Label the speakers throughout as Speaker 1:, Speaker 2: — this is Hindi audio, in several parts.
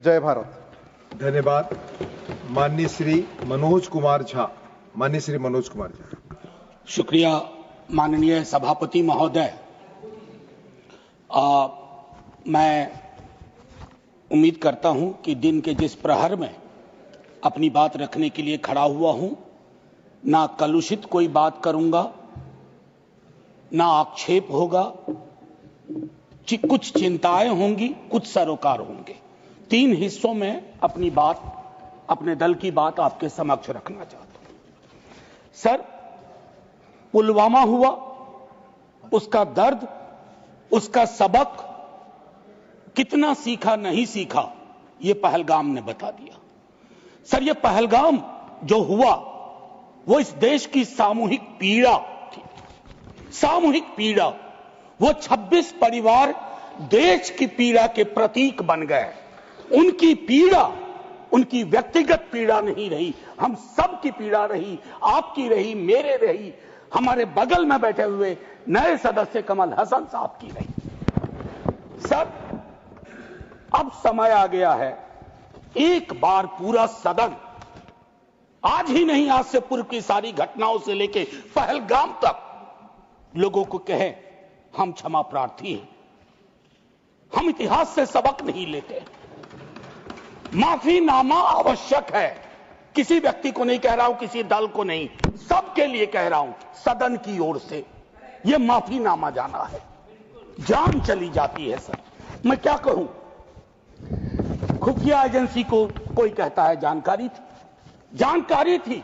Speaker 1: जय भारत।
Speaker 2: धन्यवाद। माननीय श्री मनोज कुमार झा।
Speaker 3: शुक्रिया माननीय सभापति महोदय। मैं उम्मीद करता हूं कि दिन के जिस प्रहर में अपनी बात रखने के लिए खड़ा हुआ हूं, ना कलुषित कोई बात करूंगा, ना आक्षेप होगा, कुछ चिंताएं होंगी, कुछ सरोकार होंगे। 3 हिस्सों में अपनी बात, अपने दल की बात आपके समक्ष रखना चाहता हूं। सर, पुलवामा हुआ, उसका दर्द, उसका सबक, कितना सीखा नहीं सीखा, ये पहलगाम ने बता दिया। सर, ये पहलगाम जो हुआ वो इस देश की सामूहिक पीड़ा थी, सामूहिक पीड़ा। वो 26 परिवार देश की पीड़ा के प्रतीक बन गए। उनकी पीड़ा उनकी व्यक्तिगत पीड़ा नहीं रही, हम सब की पीड़ा रही, आपकी रही, मेरे रही, हमारे बगल में बैठे हुए नए सदस्य कमल हसन साहब की रही। सर, अब समय आ गया है, एक बार पूरा सदन, आज ही नहीं, आज से पूर्व की सारी घटनाओं से लेके पहलगाम तक लोगों को कहे हम क्षमा प्रार्थी हैं, हम इतिहास से सबक नहीं लेते। माफीनामा आवश्यक है। किसी व्यक्ति को नहीं कह रहा हूं, किसी दल को नहीं, सबके लिए कह रहा हूं, सदन की ओर से यह माफीनामा जाना है। जान चली जाती है। सर, मैं क्या कहूं, खुफिया एजेंसी को कोई कहता है जानकारी थी,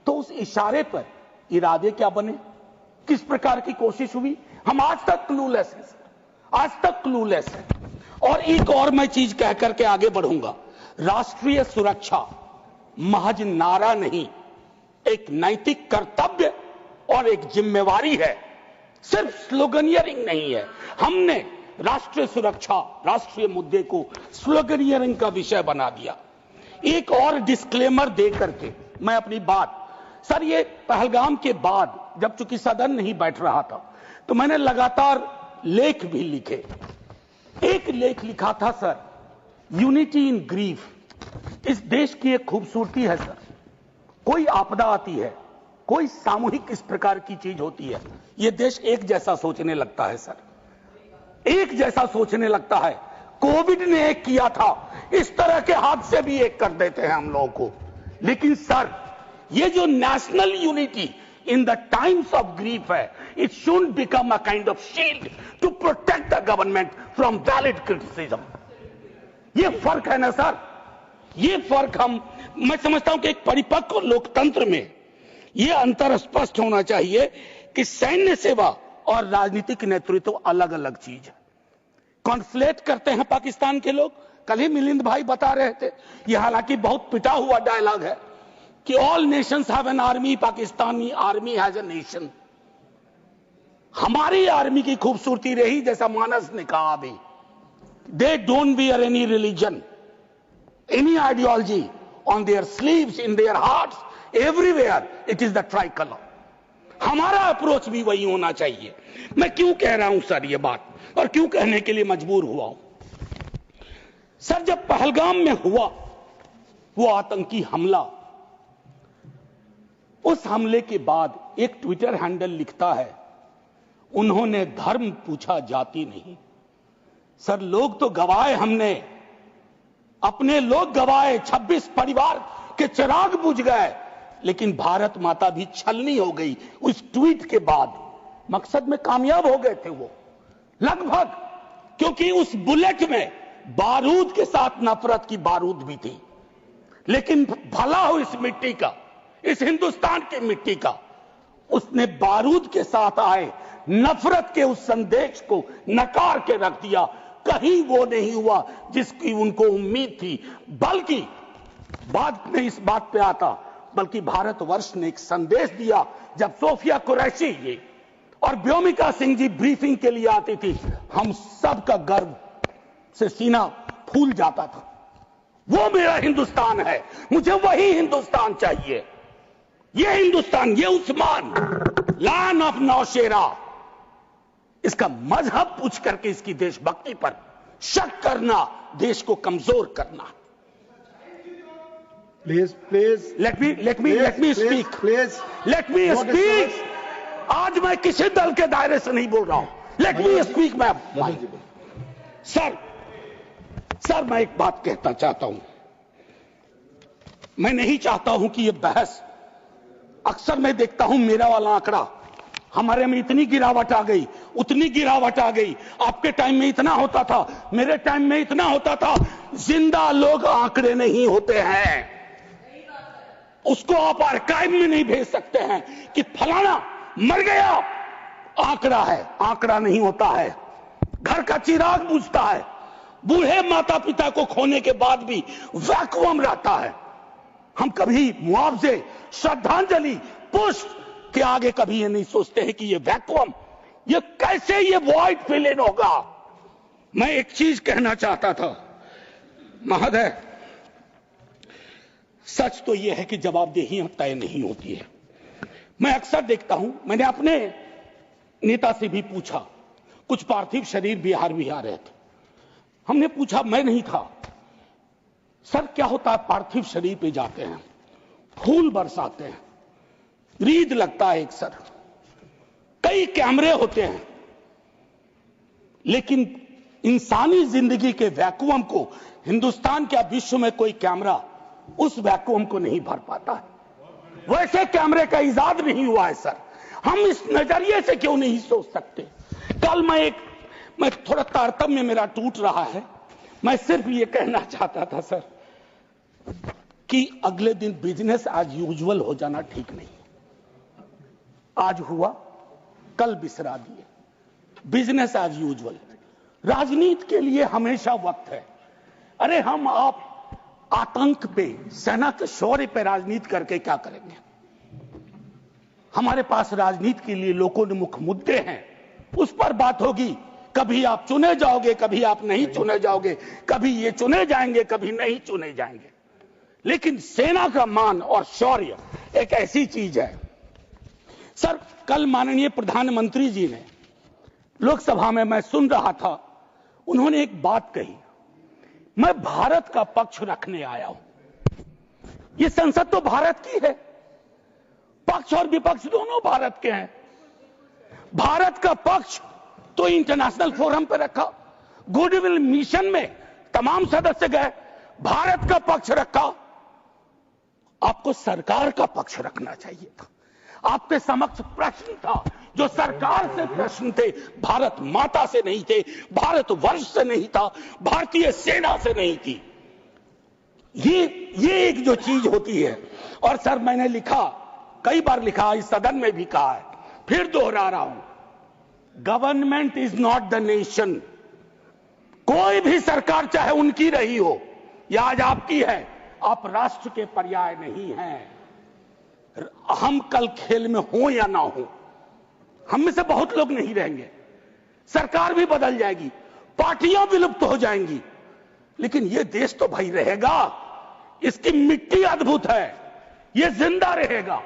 Speaker 3: तो उस इशारे पर इरादे क्या बने, किस प्रकार की कोशिश हुई, हम आज तक क्लूलेस हैं। आज तक क्लूलेस है। और एक और मैं चीज कह करके आगे बढ़ूंगा, राष्ट्रीय सुरक्षा महज नारा नहीं, एक नैतिक कर्तव्य और एक जिम्मेवारी है, सिर्फ स्लोगनियरिंग नहीं है। हमने राष्ट्रीय सुरक्षा, राष्ट्रीय मुद्दे को स्लोगनियरिंग का विषय बना दिया। एक और डिस्क्लेमर दे करके मैं अपनी बात, सर, ये पहलगाम के बाद जब चूंकि सदन नहीं बैठ रहा था, तो मैंने लगातार लेख भी लिखे। एक लेख लिखा था, सर, यूनिटी इन ग्रीफ। इस देश की एक खूबसूरती है सर, कोई आपदा आती है, कोई सामूहिक इस प्रकार की चीज होती है, यह देश एक जैसा सोचने लगता है। सर, एक जैसा सोचने लगता है। कोविड ने एक किया था, इस तरह के हादसे भी एक कर देते हैं हम लोगों को। लेकिन सर, ये जो national unity in the times of grief है, it should become a kind of shield to protect the government from valid criticism. ये फर्क है ना सर, ये फर्क मैं समझता हूं कि एक परिपक्व लोकतंत्र में ये अंतर स्पष्ट होना चाहिए कि सैन्य सेवा और राजनीतिक नेतृत्व अलग अलग चीज है। कॉन्फ्लेट करते हैं पाकिस्तान के लोग। कल ही मिलिंद भाई बता रहे थे, ये हालांकि बहुत पिटा हुआ डायलॉग है कि all Nations have an army, Pakistani army has a nation. हमारी आर्मी की खूबसूरती रही, जैसा मानस ने कहा अभी, they don't wear any religion, any ideology on their sleeves, in their hearts, everywhere it is the try colour. हमारा अप्रोच भी वही होना चाहिए। मैं क्यों कह रहा हूं सर ये बात, और क्यों कहने के लिए मजबूर हुआ हूं? सर, जब पहलगाम में हुआ वो आतंकी हमला, उस हमले के बाद एक ट्विटर हैंडल लिखता है, उन्होंने धर्म पूछा, जाति नहीं। सर, लोग तो गवाए, हमने अपने लोग गवाए, 26 परिवार के चिराग बुझ गए, लेकिन भारत माता भी छलनी हो गई उस ट्वीट के बाद। मकसद में कामयाब हो गए थे वो लगभग, क्योंकि उस बुलेट में बारूद के साथ नफरत की बारूद भी थी। लेकिन भला हो इस मिट्टी का, इस हिंदुस्तान की मिट्टी का, उसने बारूद के साथ आए नफरत के उस संदेश को नकार के रख दिया। कहीं वो नहीं हुआ जिसकी उनको उम्मीद थी, बल्कि बाद में इस बात पे आता, बल्कि भारतवर्ष ने एक संदेश दिया। जब सोफिया कुरैशी जी और व्योमिका सिंह जी ब्रीफिंग के लिए आती थी, हम सब का गर्व से सीना फूल जाता था। वो मेरा हिंदुस्तान है, मुझे वही हिंदुस्तान चाहिए। ये हिंदुस्तान, ये उस्मान, लैंड ऑफ नौशेरा, इसका मजहब पूछ करके इसकी देशभक्ति पर शक करना देश को कमजोर करना।
Speaker 2: Please please
Speaker 3: let me speak. आज मैं किसी दल के दायरे से नहीं बोल रहा हूं। Let me speak. सर मैं एक बात कहना चाहता हूं। मैं नहीं चाहता हूं कि यह बहस, अक्सर मैं देखता हूं मेरा वाला आंकड़ा, हमारे में इतनी गिरावट आ गई, उतनी गिरावट आ गई, आपके टाइम में इतना होता था, मेरे टाइम में इतना होता था। जिंदा लोग आंकड़े नहीं होते हैं, उसको आप आर्काइव में नहीं भेज सकते हैं कि फलाना मर गया। आंकड़ा है, आंकड़ा नहीं होता है। घर का चिराग बुझता है, बूढ़े माता पिता को खोने के बाद भी वैक्यूम रहता है। हम कभी मुआवजे, श्रद्धांजलि, पुष्प के आगे कभी ये नहीं सोचते हैं कि ये वैक्यूम, ये कैसे ये वॉइड फिल इन होगा। मैं एक चीज कहना चाहता था महोदय, सच तो यह है कि जवाबदेही तय नहीं होती है। मैं अक्सर देखता हूं, मैंने अपने नेता से भी पूछा, कुछ पार्थिव शरीर बिहार आ रहे थे, हमने पूछा, मैं नहीं था, सर क्या होता है पार्थिव शरीर पे जाते हैं, फूल बरसाते हैं, रीद लगता है एक सर, कई कैमरे होते हैं, लेकिन इंसानी जिंदगी के वैक्यूम को हिंदुस्तान क्या विश्व में कोई कैमरा उस वैक्यूम को नहीं भर पाता है। वैसे कैमरे का इजाद नहीं हुआ है सर। हम इस नजरिए से क्यों नहीं सोच सकते। कल मैं थोड़ा तारतम्य मेरा टूट रहा है। मैं सिर्फ ये कहना चाहता था सर कि अगले दिन बिजनेस एज यूजुअल हो जाना ठीक नहीं। आज हुआ, कल बिसरा दिए, बिजनेस एज यूजुअल। राजनीति के लिए हमेशा वक्त है। अरे हम आप आतंक पे, सेना के शौर्य पे राजनीति करके क्या करेंगे। हमारे पास राजनीति के लिए लोकोन्मुख मुद्दे हैं, उस पर बात होगी। कभी आप चुने जाओगे, कभी आप नहीं चुने जाओगे, कभी ये चुने जाएंगे, कभी नहीं चुने जाएंगे। लेकिन सेना का मान और शौर्य एक ऐसी चीज है। सर कल माननीय प्रधानमंत्री जी ने लोकसभा में, मैं सुन रहा था, उन्होंने एक बात कही, मैं भारत का पक्ष रखने आया हूं। ये संसद तो भारत की है, पक्ष और विपक्ष दोनों भारत के हैं। भारत का पक्ष तो इंटरनेशनल फोरम पर रखा, गुडविल मिशन में तमाम सदस्य गए, भारत का पक्ष रखा। आपको सरकार का पक्ष रखना चाहिए था। आपके समक्ष प्रश्न था, जो सरकार से प्रश्न थे, भारत माता से नहीं थे, भारत वर्ष से नहीं था, भारतीय सेना से नहीं थी। ये एक जो चीज होती है। और सर मैंने लिखा, कई बार लिखा, इस सदन में भी कहा है, फिर दोहरा रहा हूं, government is not the nation. कोई भी सरकार चाहे उनकी रही हो या आज आपकी है, आप राष्ट्र के पर्याय नहीं हैं। हम कल खेल में हो या ना हो, हम में से बहुत लोग नहीं रहेंगे, सरकार भी बदल जाएगी, पार्टियां विलुप्त हो जाएंगी, लेकिन यह देश तो भाई रहेगा। इसकी मिट्टी अद्भुत है, यह जिंदा रहेगा।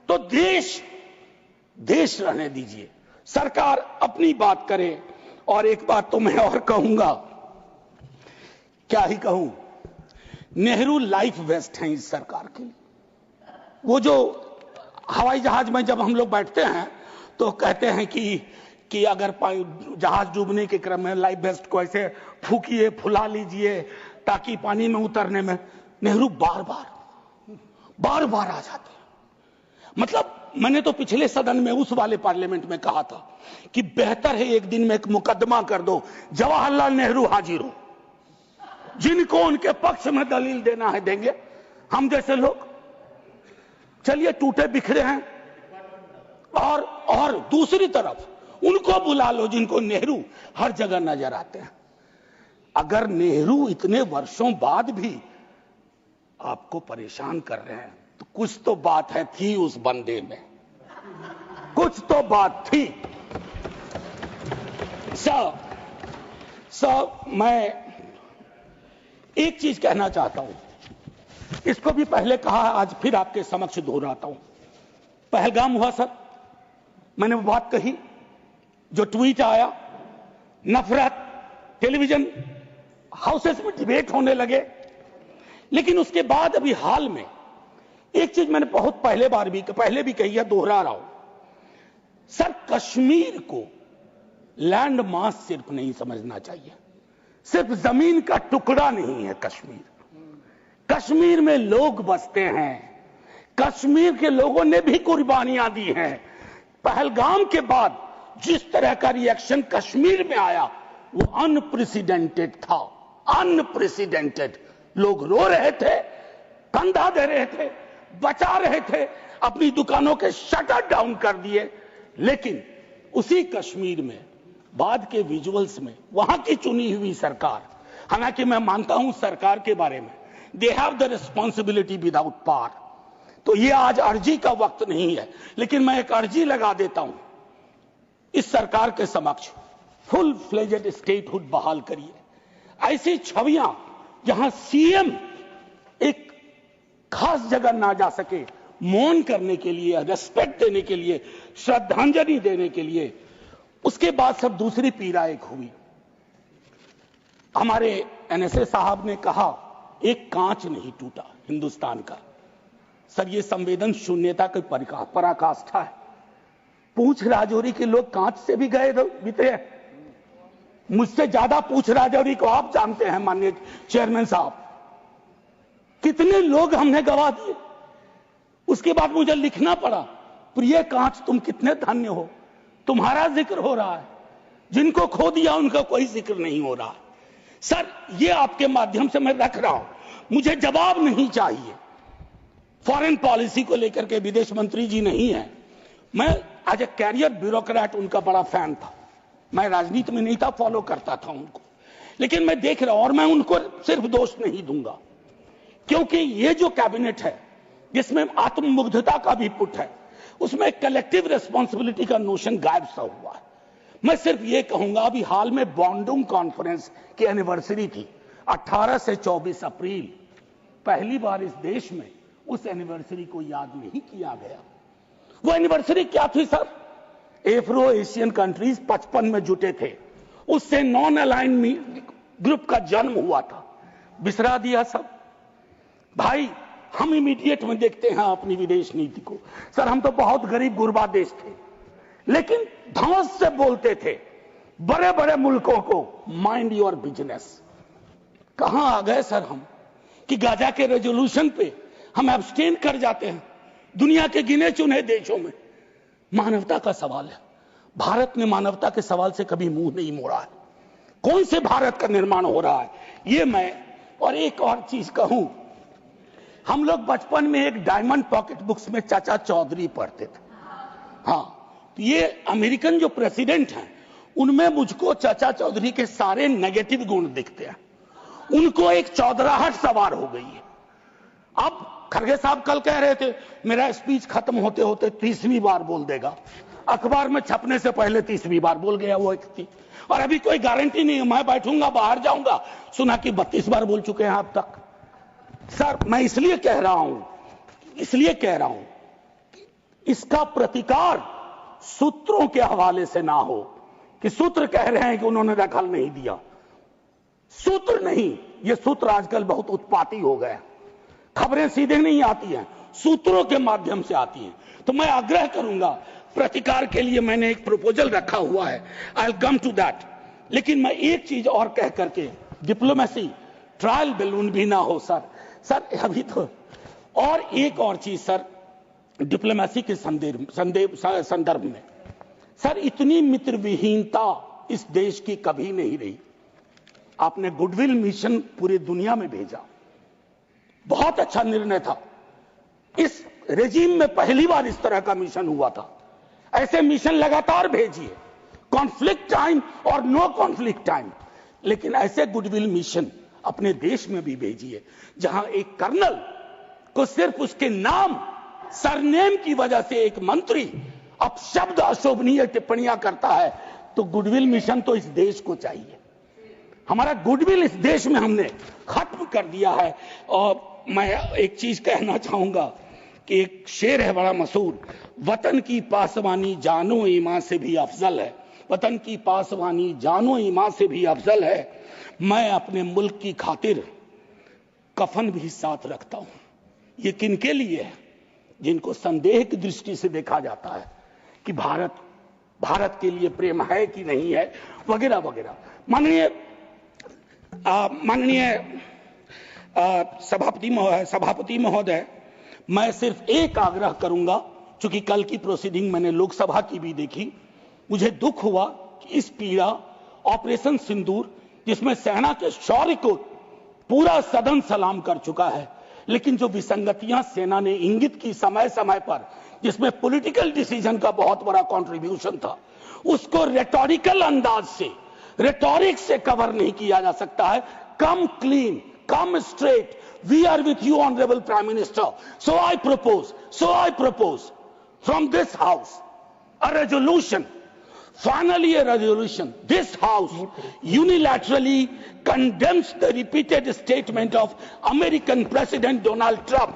Speaker 3: तो देश रहने दीजिए, सरकार अपनी बात करे। और एक बात तो मैं और कहूंगा, क्या ही कहूं, नेहरू लाइफ वेस्ट हैं इस सरकार के लिए। वो जो हवाई जहाज में जब हम लोग बैठते हैं तो कहते हैं कि अगर जहाज डूबने के क्रम में लाइफ वेस्ट को ऐसे फूकिए, फुला लीजिए, ताकि पानी में उतरने में, नेहरू बार बार आ जाते हैं। मतलब मैंने तो पिछले सदन में, उस वाले पार्लियामेंट में कहा था कि बेहतर है एक दिन में एक मुकदमा कर दो, जवाहरलाल नेहरू हाजिर हो, जिनको उनके पक्ष में दलील देना है देंगे, हम जैसे लोग चलिए टूटे बिखरे हैं। और दूसरी तरफ उनको बुला लो जिनको नेहरू हर जगह नजर आते हैं। अगर नेहरू इतने वर्षों बाद भी आपको परेशान कर रहे हैं तो कुछ तो बात है, थी उस बंदे में, कुछ तो बात थी। मैं एक चीज कहना चाहता हूं, इसको भी पहले कहा, आज फिर आपके समक्ष दोहराता हूं। पहलगाम हुआ सर, मैंने वो बात कही, जो ट्वीट आया, नफरत, टेलीविजन, हाउसेस में डिबेट होने लगे। लेकिन उसके बाद अभी हाल में एक चीज मैंने बहुत पहले भी कही है, दोहरा रहा हूं। सर, कश्मीर को लैंड मास सिर्फ नहीं समझना चाहिए, सिर्फ जमीन का टुकड़ा नहीं है कश्मीर। कश्मीर में लोग बसते हैं, कश्मीर के लोगों ने भी कुर्बानियां दी हैं। पहलगाम के बाद जिस तरह का रिएक्शन कश्मीर में आया वो अनप्रेसिडेंटेड था, अनप्रेसिडेंटेड। लोग रो रहे थे, कंधा दे रहे थे, बचा रहे थे, अपनी दुकानों के शटर डाउन कर दिए। लेकिन उसी कश्मीर में बाद के विजुअल्स में वहां की चुनी हुई सरकार, हालांकि मैं मानता हूं सरकार के बारे में, they have the responsibility without power, तो ये आज अर्जी का वक्त नहीं है, लेकिन मैं एक अर्जी लगा देता हूं इस सरकार के समक्ष, फुल फ्लेजेड स्टेटहुड बहाल करिए। ऐसी छवियां जहां सीएम एक खास जगह ना जा सके, मौन करने के लिए, रेस्पेक्ट देने के लिए, श्रद्धांजलि देने के लिए, उसके बाद सब दूसरी पीड़ा एक हुई। हमारे एनएसए साहब ने कहा एक कांच नहीं टूटा हिंदुस्तान का। सर, ये संवेदन शून्यता की पराकाष्ठा है। पूंछ राजौरी के लोग कांच से भी गए बीते हैं। मुझसे ज्यादा पूंछ राजौरी को आप जानते हैं माननीय चेयरमैन साहब, कितने लोग हमने गवा दिए। उसके बाद मुझे लिखना पड़ा, प्रिय कांच तुम कितने धन्य हो, तुम्हारा जिक्र हो रहा है, जिनको खो दिया उनका कोई जिक्र नहीं हो रहा। सर, ये आपके माध्यम से मैं रख रहा हूं, मुझे जवाब नहीं चाहिए। फॉरेन पॉलिसी को लेकर के विदेश मंत्री जी नहीं है, मैं एज ए कैरियर ब्यूरोक्रेट उनका बड़ा फैन था। मैं राजनीति में नहीं था, फॉलो करता था उनको, लेकिन मैं देख रहा हूं और मैं उनको सिर्फ दोष नहीं दूंगा, क्योंकि ये जो कैबिनेट है जिसमें आत्ममुग्धता का भी पुट है, उसमें कलेक्टिव रिस्पॉन्सिबिलिटी का नोशन गायब सा हुआ है। मैं सिर्फ ये कहूंगा, अभी हाल में बॉन्डुंग कॉन्फ्रेंस की एनिवर्सरी थी 18 से 24 अप्रैल, पहली बार इस देश में उस एनिवर्सरी को याद नहीं किया गया। वो एनिवर्सरी क्या थी सर? एफ्रो एशियन कंट्रीज 55 में जुटे थे, उससे नॉन अलाइन ग्रुप का जन्म हुआ था। बिसरा दिया सब भाई। हम इमीडिएट में देखते हैं अपनी विदेश नीति को। सर, हम तो बहुत गरीब गुरबा देश थे, लेकिन धौंस से बोलते थे बड़े बड़े मुल्कों को माइंड योर बिजनेस। कहां आ गए सर हम कि गाजा के रेजोल्यूशन पे हम एब्सटेन कर जाते हैं दुनिया के गिने चुने देशों में। मानवता का सवाल है, भारत ने मानवता के सवाल से कभी मुंह नहीं मोड़ा है। कौन से भारत का निर्माण हो रहा है ये मैं, और एक और चीज कहूं, हम लोग बचपन में एक डायमंड पॉकेट बुक्स में चाचा चौधरी पढ़ते थे। हाँ, तो ये अमेरिकन जो प्रेसिडेंट हैं उनमें मुझको चाचा चौधरी के सारे नेगेटिव गुण दिखते हैं। उनको एक चौधराहट सवार हो गई है। अब खरगे साहब कल कह रहे थे मेरा स्पीच खत्म होते होते 30वीं बार बोल देगा, अखबार में छपने से पहले 30वीं बार बोल गया वो व्यक्ति, और अभी कोई गारंटी नहीं है, मैं बैठूंगा बाहर जाऊंगा सुना कि 32 बार बोल चुके हैं अब तक। सर, मैं इसलिए कह रहा हूं कि इसका प्रतिकार सूत्रों के हवाले से ना हो कि सूत्र कह रहे हैं कि उन्होंने दखल नहीं दिया। सूत्र नहीं, ये सूत्र आजकल बहुत उत्पाती हो गए, खबरें सीधे नहीं आती हैं, सूत्रों के माध्यम से आती हैं। तो मैं आग्रह करूंगा, प्रतिकार के लिए मैंने एक प्रपोजल रखा हुआ है, I will come to that. लेकिन मैं एक चीज और कह करके, डिप्लोमेसी ट्रायल बैलून भी ना हो सर अभी तो। और एक और चीज सर, डिप्लोमेसी के संदर्भ में सर, इतनी मित्र विहीनता इस देश की कभी नहीं रही। आपने गुडविल मिशन पूरी दुनिया में भेजा, बहुत अच्छा निर्णय था। इस रेजिम में पहली बार इस तरह का मिशन हुआ था। ऐसे मिशन लगातार भेजिए, कॉन्फ्लिक्ट टाइम और नो कॉन्फ्लिक्ट टाइम, लेकिन ऐसे गुडविल मिशन अपने देश में भी भेजिए जहां एक कर्नल को सिर्फ उसके नाम सरनेम की वजह से एक मंत्री अपशब्द अशोभनीय टिप्पणियां करता है, तो गुडविल मिशन तो इस देश को चाहिए। हमारा गुडविल इस देश में हमने खत्म कर दिया है। और मैं एक चीज कहना चाहूंगा कि एक शेर है बड़ा मशहूर, वतन की पासवानी जानो ईमान से भी अफजल है, वतन की पासवानी जानो ईमान से भी अफजल है। मैं अपने मुल्क की खातिर कफन भी साथ रखता हूं। ये किनके लिए है? जिनको संदेह की दृष्टि से देखा जाता है कि भारत के लिए प्रेम है कि नहीं है, वगैरह वगैरह। माननीय सभापति महोदय, मैं सिर्फ एक आग्रह करूंगा, चूंकि कल की प्रोसीडिंग मैंने लोकसभा की भी देखी, मुझे दुख हुआ कि इस पीड़ा ऑपरेशन सिंदूर, जिसमें सेना के शौर्य को पूरा सदन सलाम कर चुका है, लेकिन जो विसंगतियां सेना ने इंगित की समय समय पर, जिसमें पॉलिटिकल डिसीजन का बहुत बड़ा कंट्रीब्यूशन था, उसको रेटोरिकल अंदाज से, रेटोरिक से कवर नहीं किया जा सकता है। कम clean, come straight. We are with you, Honorable Prime Minister. So I propose from this House a resolution, finally a resolution. This House unilaterally condemns the repeated statement of American President Donald Trump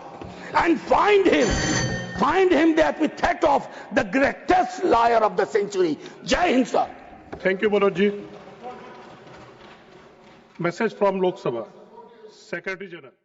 Speaker 3: and find him the epithet of the greatest liar of the century. Jai Hind, sir.
Speaker 1: Thank you, Manoj ji. Message from Lok Sabha. Secretary General.